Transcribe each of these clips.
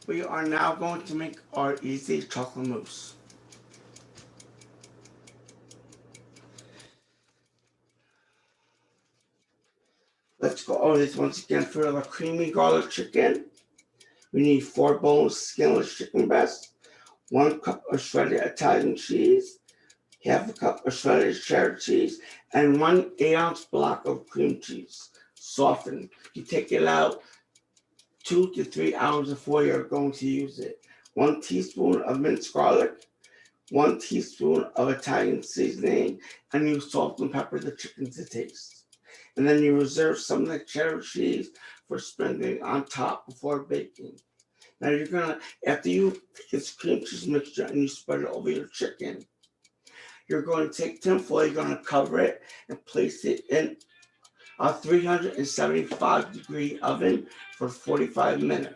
We are now going to make our easy chocolate mousse. Let's go over this once again. For the creamy garlic chicken, we need 4 bones skinless chicken breast, 1 cup of shredded Italian cheese, half a cup of shredded cheddar cheese, and 1 8-ounce block of cream cheese. Softened. You take it out 2 to 3 hours before you're going to use it. 1 teaspoon of minced garlic, 1 teaspoon of Italian seasoning, and you salt and pepper the chicken to taste. And then you reserve some of the cheddar cheese for sprinkling on top before baking. Now you're gonna, after you take this cream cheese mixture and you spread it over your chicken, you're going to take tinfoil, you're going to cover it and place it in a 375-degree oven for 45 minutes.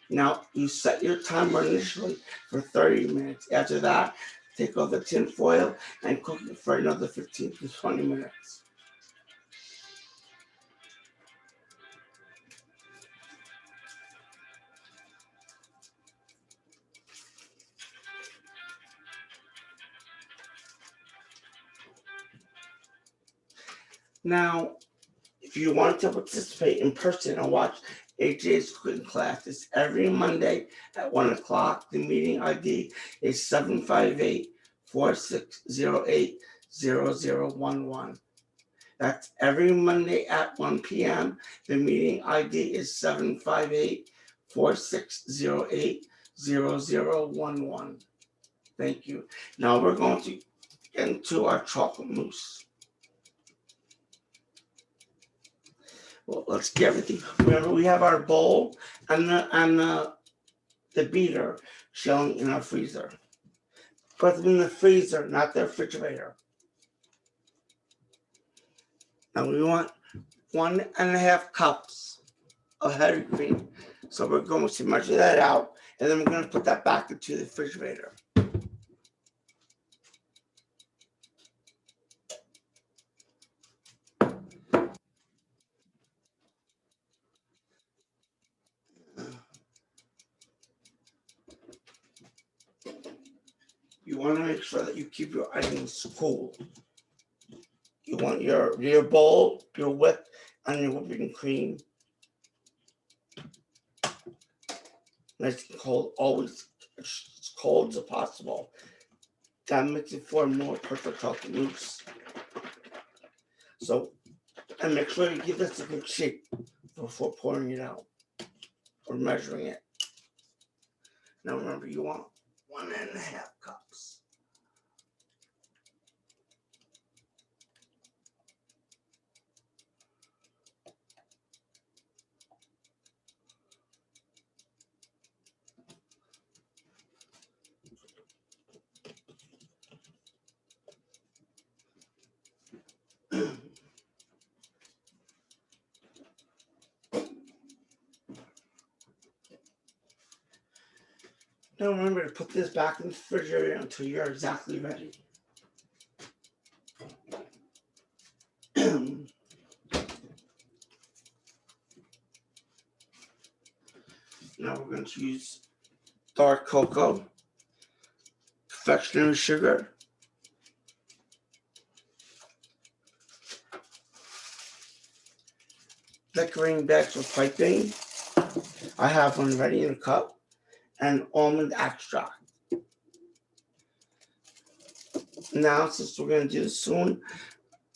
Now you set your timer initially for 30 minutes. After that, take off the tin foil and cook it for another 15 to 20 minutes. Now, if you want to participate in person and watch AJ's cooking class, it's every Monday at 1 o'clock. The meeting ID is 758-4608-0011. That's every Monday at 1 p.m. The meeting ID is 758-4608-0011. Thank you. Now we're going to get into our chocolate mousse. Well, let's get everything. Remember, we have our bowl and the beater chilling in our freezer. Put them in the freezer, not the refrigerator. Now we want 1.5 cups of heavy cream. So we're going to measure that out, and then we're going to put that back into the refrigerator. You want to make sure that you keep your items cool. You want your bowl, your whip, and your whipping cream nice and cold, always as cold as possible. That makes it for a more perfect chocolate mousse. So, and make sure you give this a good shake before pouring it out or measuring it. Now remember, you want 1.5 cups. Now remember to put this back in the refrigerator until you're exactly ready. Now we're going to use dark cocoa, confectionery sugar, decorating bags for piping. I have one ready in a cup, and almond extract. Now, since we're going to do this soon,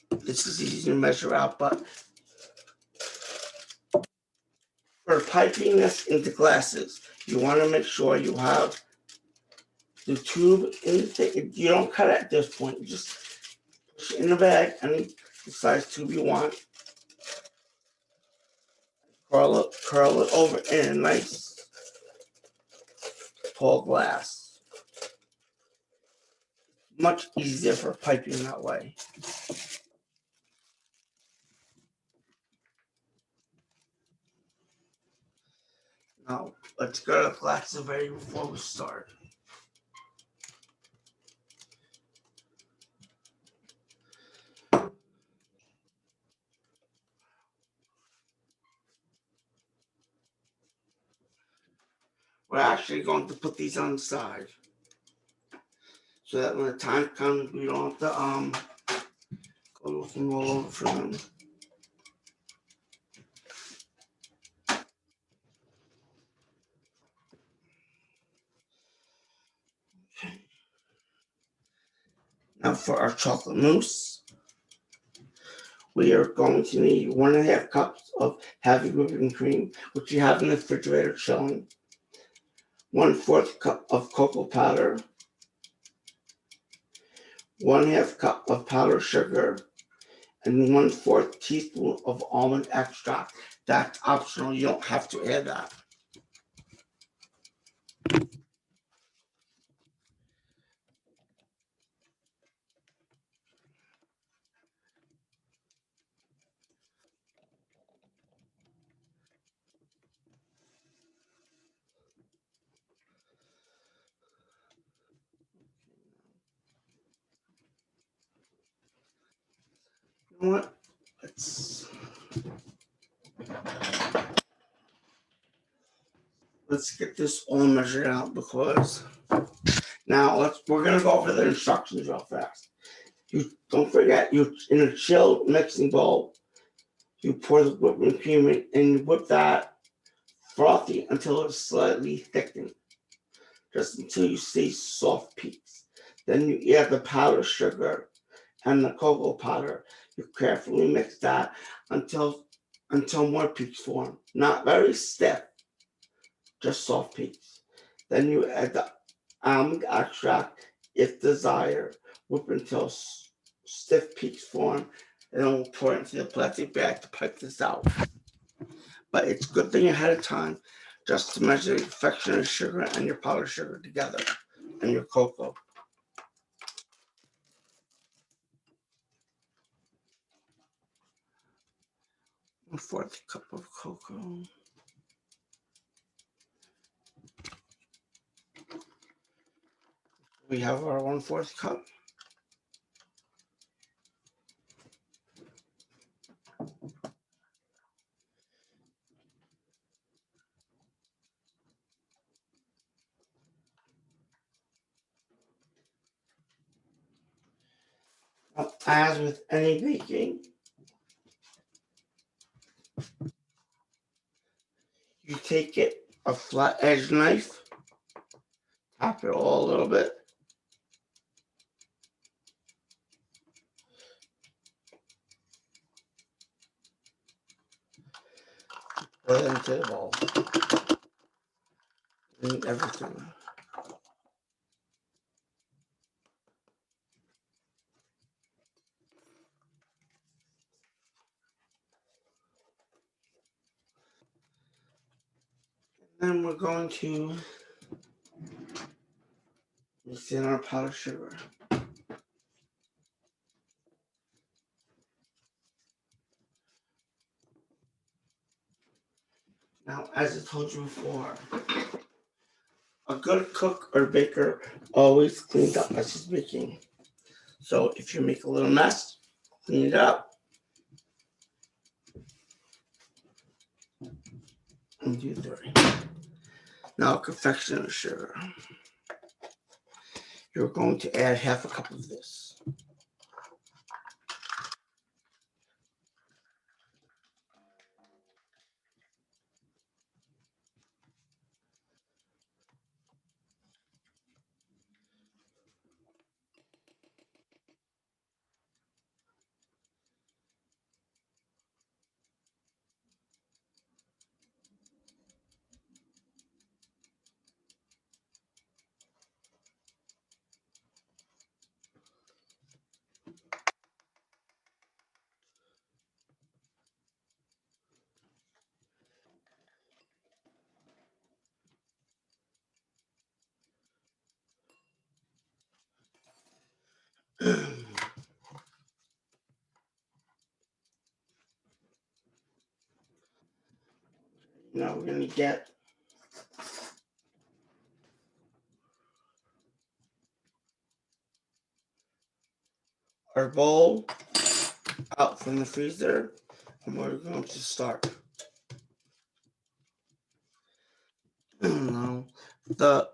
this is easy to measure out, but for piping this into glasses, you want to make sure you have the tube in the thing. You don't cut it at this point. You just push it in the bag, any the size tube you want. Curl it over in a nice tall glass. Much easier for piping that way. Now, let's get our glasses ready before we start. we're actually going to put these on the side so that when the time comes, we don't have to go looking all over for them. Now for our chocolate mousse, we are going to need 1.5 cups of heavy whipping cream, which you have in the refrigerator chilling, 1/4 cup of cocoa powder, 1/2 cup of powdered sugar, and 1/4 teaspoon of almond extract. That's optional, you don't have to add that. You know what? Let's get this all measured out because now we're gonna go over the instructions real fast. You don't forget you in a chilled mixing bowl, you pour the whipping cream in and whip that frothy until it's slightly thickened, just until you see soft peaks. Then you add the powdered sugar and the cocoa powder. You carefully mix that until more peaks form. Not very stiff, just soft peaks. Then you add the almond extract if desired. Whip until stiff peaks form, and then we'll pour it into the plastic bag to pipe this out. But it's a good thing ahead of time just to measure the confectioner's sugar and your powdered sugar together and your cocoa. 1/4 cup of cocoa. We have our 1/4 cup. As with any baking, you take a flat edge knife, tap it all a little bit, put it into the bowl, and everything. Then we're going to mix in our powdered sugar. Now, as I told you before, a good cook or baker always cleans up as he's baking. So if you make a little mess, clean it up and do dirty. Now, confectioner sugar. You're going to add 1/2 cup of this. Now we're going to get our bowl out from the freezer, and we're going to start. Now, the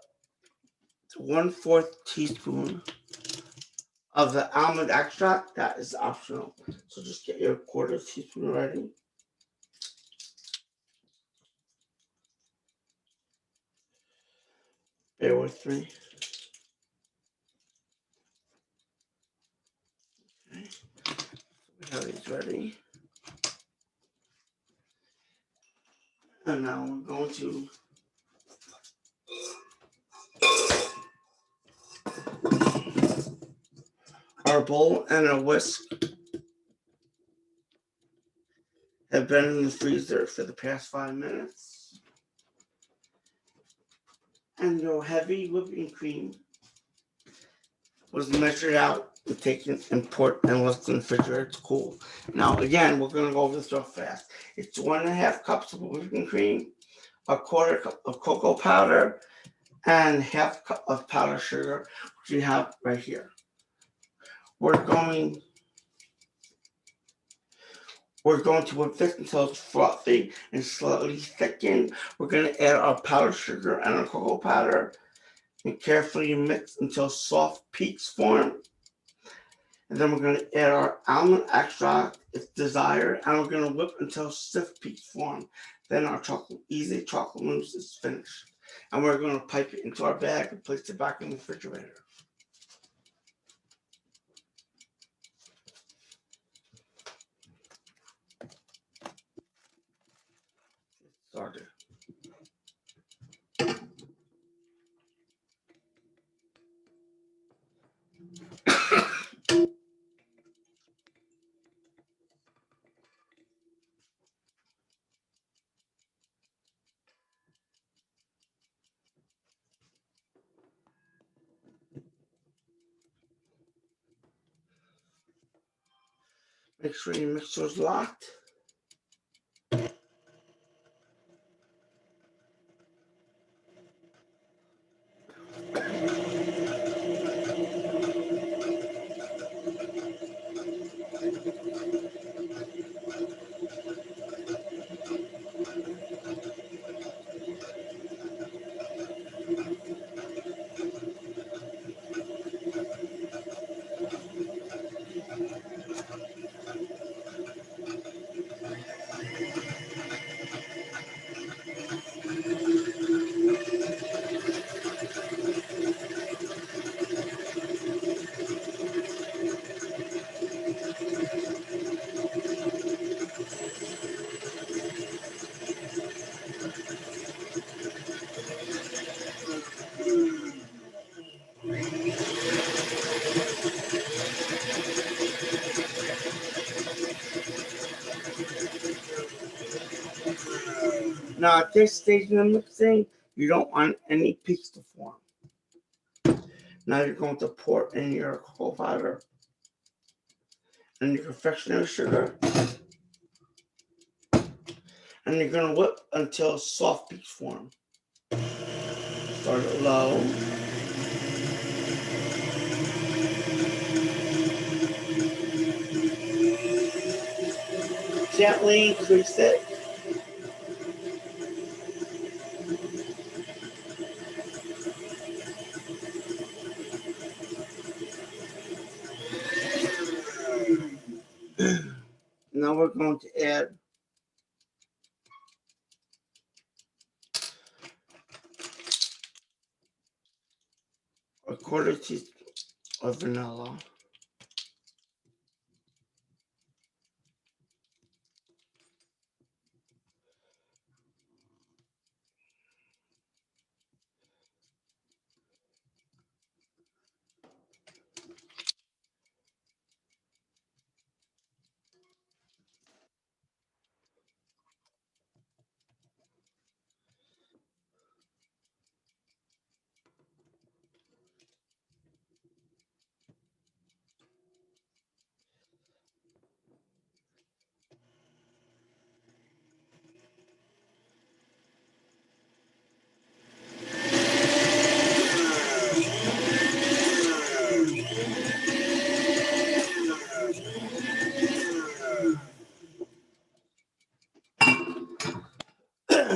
1/4 teaspoon of the almond extract. That is optional. So just get your 1/4 teaspoon ready. Bear with me. Okay. We have these ready. And now we're going to our bowl and a whisk have been in the freezer for the past 5 minutes. And your heavy whipping cream was measured out and taken and poured and left in the refrigerator to cool. Now again, we're gonna go over this real fast. It's 1.5 cups of whipping cream, 1/4 cup of cocoa powder, and 1/2 cup of powdered sugar, which you have right here. We're going to whip this until it's frothy and slightly thickened. We're going to add our powdered sugar and our cocoa powder and carefully mix until soft peaks form. And then we're going to add our almond extract if desired, and we're going to whip until stiff peaks form. Then our easy chocolate mousse is finished. And we're going to pipe it into our bag and place it back in the refrigerator. Started. Make sure your mixer is locked. Now at this stage in the mixing, you don't want any peaks to form. Now you're going to pour in your cocoa powder and your confectionery sugar. And you're going to whip until soft peaks form. Start it low. Gently increase it. Now we're going to add a 1/4 teaspoon of vanilla.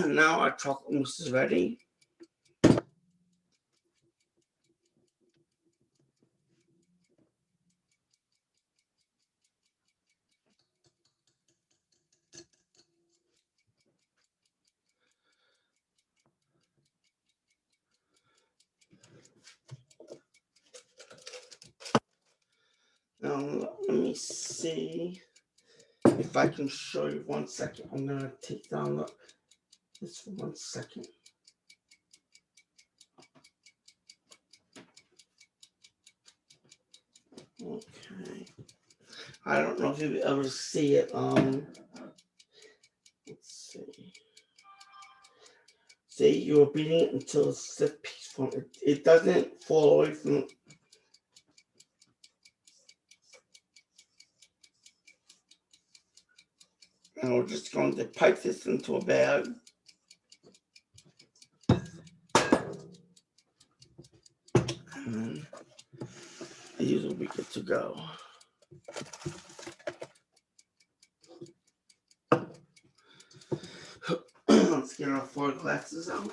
Now our chocolate mousse is ready. me see if I can show you. 1 second. I'm gonna take down this for 1 second. Okay. I don't know if you ever see it. Let's see. See, you're beating it until it's a piece form. It doesn't fall away from. And we're just going to pipe this into a bag. And these will be good to go. Let's get our 4 glasses out.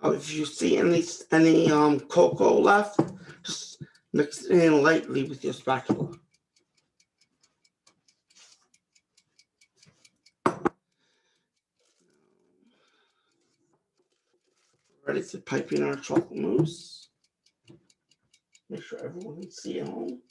If you see any cocoa left, just mix it in lightly with your spatula. Ready to pipe in our chocolate mousse. Make sure everyone can see at home.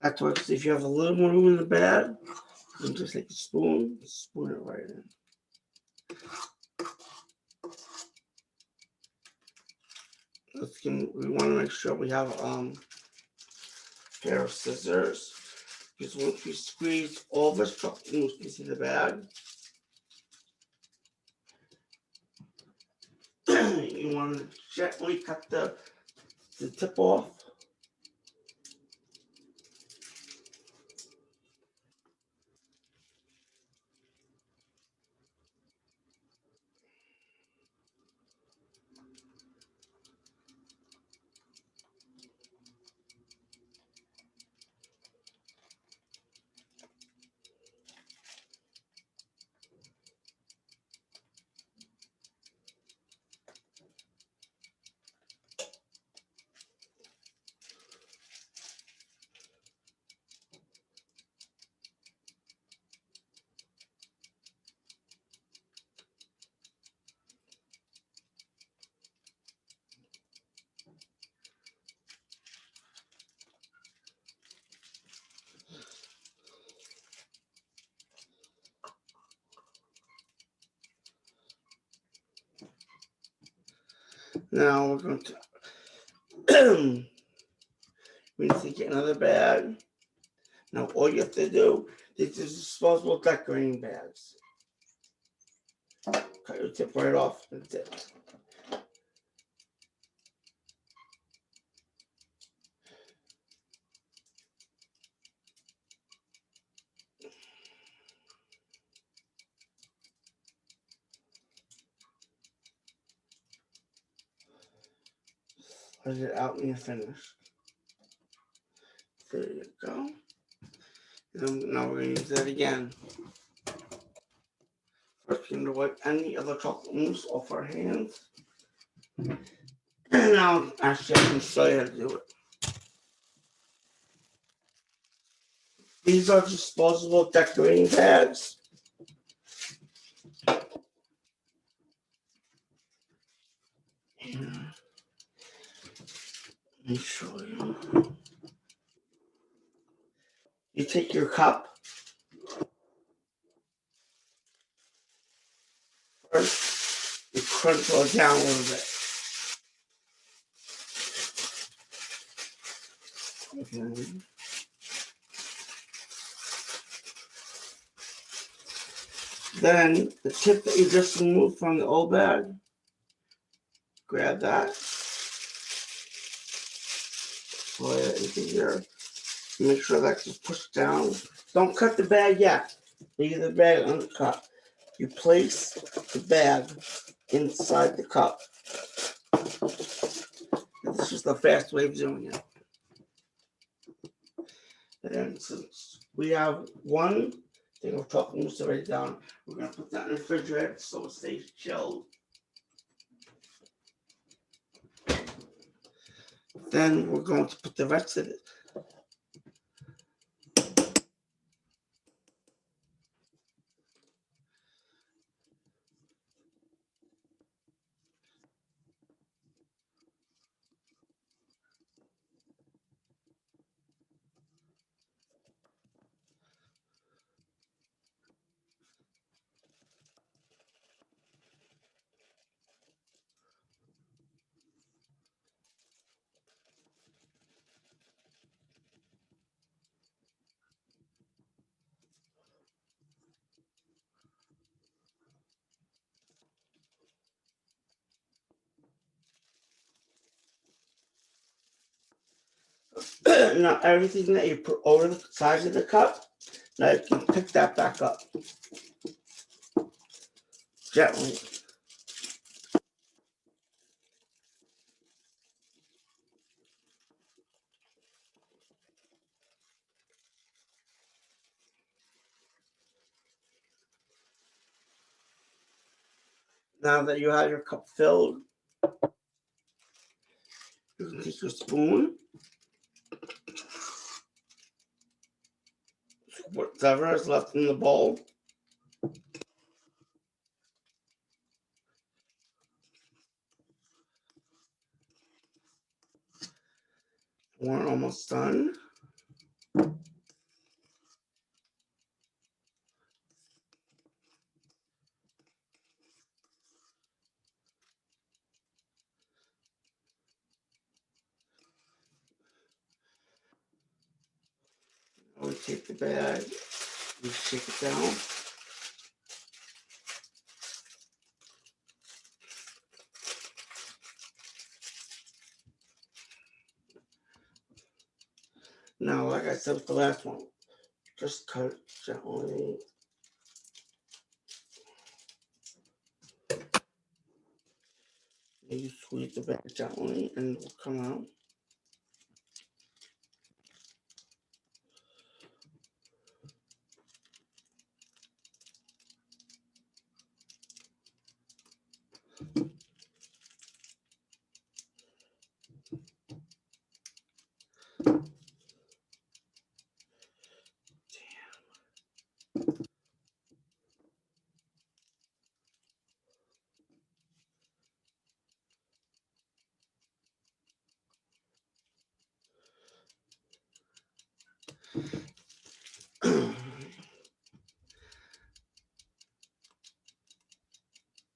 That works. If you have a little more room in the bag, you can just take a spoon it right in. We want to make sure we have a pair of scissors, because once we squeeze all this chocolate mousse into the bag, you want to gently cut the tip off. Now we're going to we need to get another bag. Now all you have to do, these are disposable decorating bags. Cut your tip right off the tip. Let it out when you're finished. There you go. And now we're going to use that again. First, we're going to wipe any other chocolate mousse off our hands. And now, actually, I can show you how to do it. These are disposable decorating pads. Let me show you. You take your cup. First, you crunch it down a little bit. Okay. Then the tip that you just removed from the old bag, grab that, slide it into here. Make sure that's just pushed down. Don't cut the bag yet. Leave the bag uncut. You place the bag inside the cup. This is the fast way of doing it. And since we have one thing of chocolate mousse already down, we're going to put that in the refrigerator so it stays chilled. Then we're going to put the rest of it. Now everything that you put over the sides of the cup, now you can pick that back up gently. Now that you have your cup filled, you can take your spoon, whatever is left in the bowl, we're almost done. We take the bag, we shake it down. Now, like I said with the last one, just cut it gently. You squeeze the bag gently and it will come out.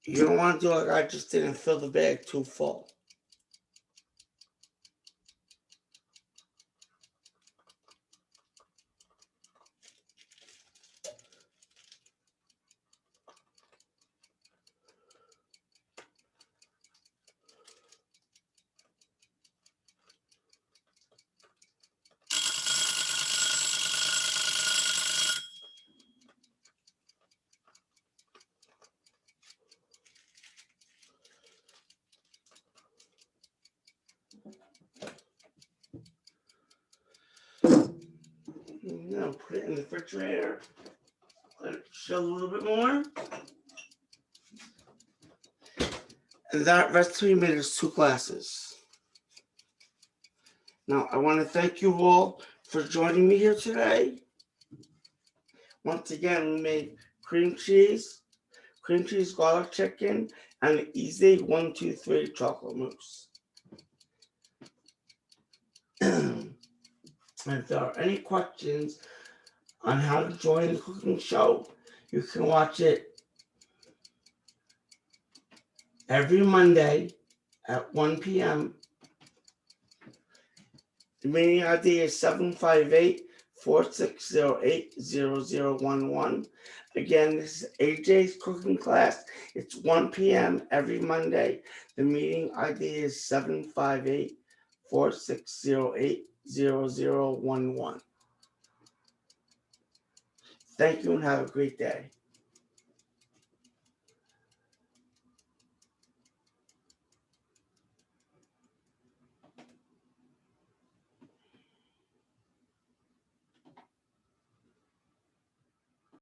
You don't want to do like I just did and fill the bag too full. Now put it in the refrigerator. Let it chill a little bit more. And that recipe made us 2 glasses. Now, I want to thank you all for joining me here today. Once again, we made cream cheese, garlic chicken, and an easy 1, 2, 3 chocolate mousse. And if there are any questions on how to join the cooking show, you can watch it every Monday at 1 p.m. The meeting ID is 758-4608-0011. Again, this is AJ's cooking class. It's 1 p.m. every Monday. The meeting ID is 758-4608-0011. Thank you and have a great day.